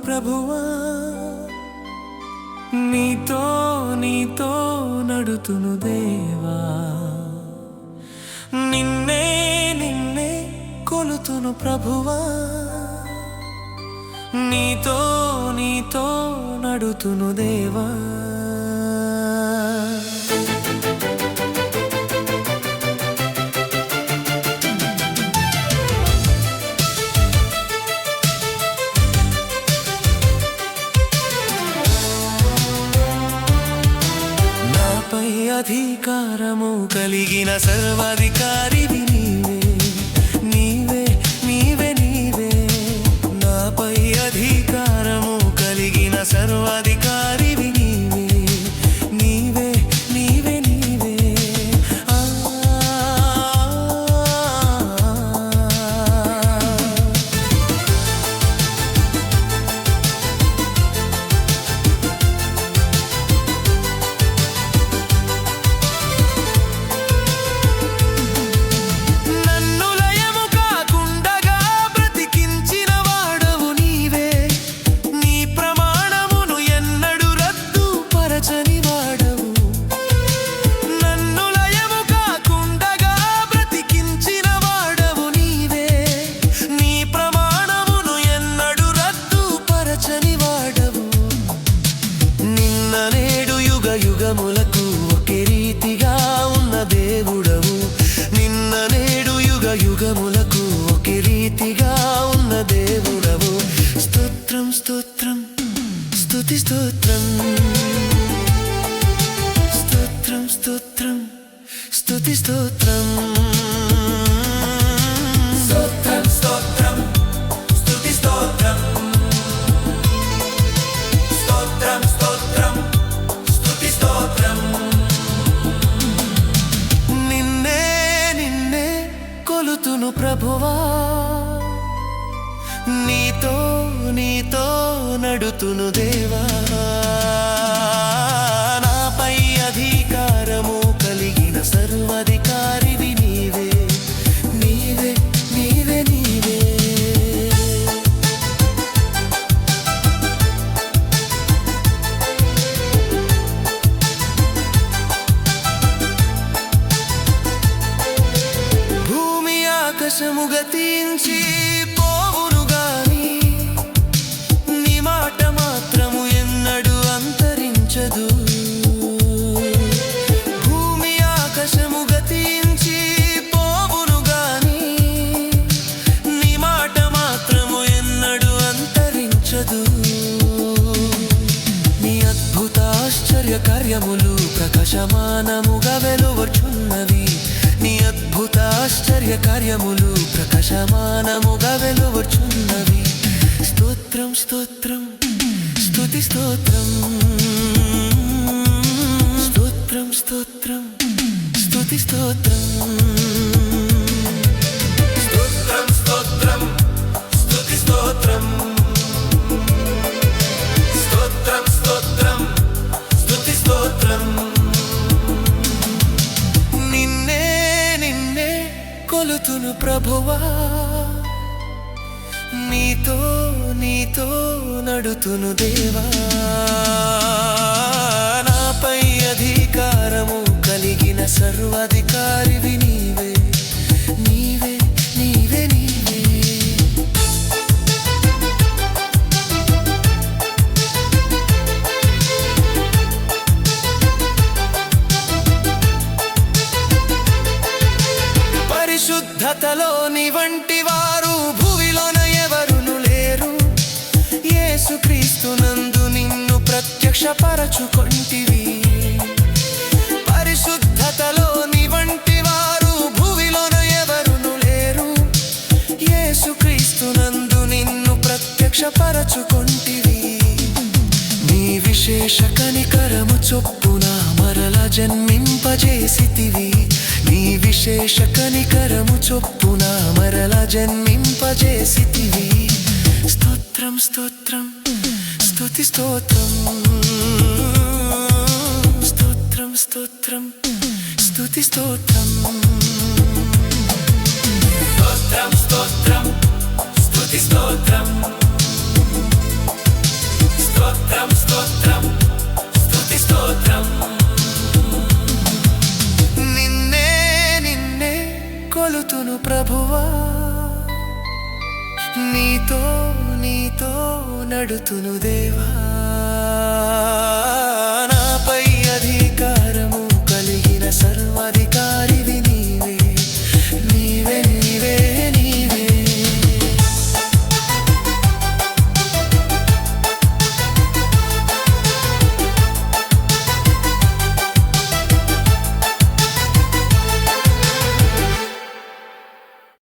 ప్రభువా నీతో నీతో నడుతును దేవా నిన్నే నిన్నే కొలుతును ప్రభువా నీతో నీతో నడుతును దేవా అధికారము కలిగిన సర్వాధికారివి నీవే నీవే నీవే నీవే నాపై అధికారము కలిగిన సర్వాధికారివి నీవే నీవే నీవే నీవే యుగములకు ఒకే రీతిగా ఉన్న దేవుడవు నిన్న నేడు యుగ యుగములకు ఒకే రీతిగా ఉన్న దేవుడవు స్తోత్రం స్తోత్రం స్తుతి స్తోత్రం స్తోత్రం స్తోత్రం స్తుతి స్తోత్రం స్తోత్రం స్తోత్రం స్తుతి స్తోత్రం స్తోత్రం స్తోత్రం నిన్నే నిన్నే కొలుతును ప్రభువా నీతో నీతో నడుతును దేవా నాపై అధికారము కలిగిన సర్వాధికారివి నీవే నీవే నీవే నీవే ఆకాశము గతించి పోవును గాని నీ మాట మాత్రము ఎన్నడూ అంతరించదు భూమి ఆకాశము గతించి పోవును గాని నీ మాట మాత్రము ఎన్నడూ అంతరించదు నీ అద్భుత ఆశ్చర్య కార్యములు ప్రకాశమానముగా వెలువచున్నవి నీ అద్భుత ఆశ్చర్య కార్యములు ప్రకాశమానముగా వెలువచున్నవి స్తోత్రం స్తోత్రం స్తుతి స్తోత్రం స్తోత్రం స్తోత్రం స్తుతి స్తోత్రం స్తోత్రం స్తోత్రం స్తుతి స్తోత్రం స్తోత్రం స్తోత్రం స్తుతి స్తోత్రం కొలుతును ప్రభువా నీతో నీతో నడుతును దేవా నాపై అధికారము కలిగిన సర్వాధికారివి నీవే నీవే నీవే నీవే పరిశుద్ధతలో నీ వంటి వారు భూమిలోన ఎవరును లేరు యేసుక్రీస్తునందు నిన్ను ప్రత్యక్షపరచుకొంటివి పరిశుద్ధతలో నీ వంటి వారు భూమిలోన ఎవరును లేరు యేసుక్రీస్తునందు నిన్ను ప్రత్యక్షపరచుకొంటివి నీ విశేష కనికరము చొప్పున మరల జన్మింపజేసితివి నీ విశేష కనికరము చొప్పున మరల జన్మింపజేసితివి స్తోత్రం స్తోత్రం స్తుతి స్తోత్రం స్తోత్రం స్తోత్రం స్తుతి స్తోత్రం స్తోత్రం స్తోత్రం స్తుతి స్తోత్రం నడుచును ప్రభువా, నీతో నీతో నడుతును దేవా.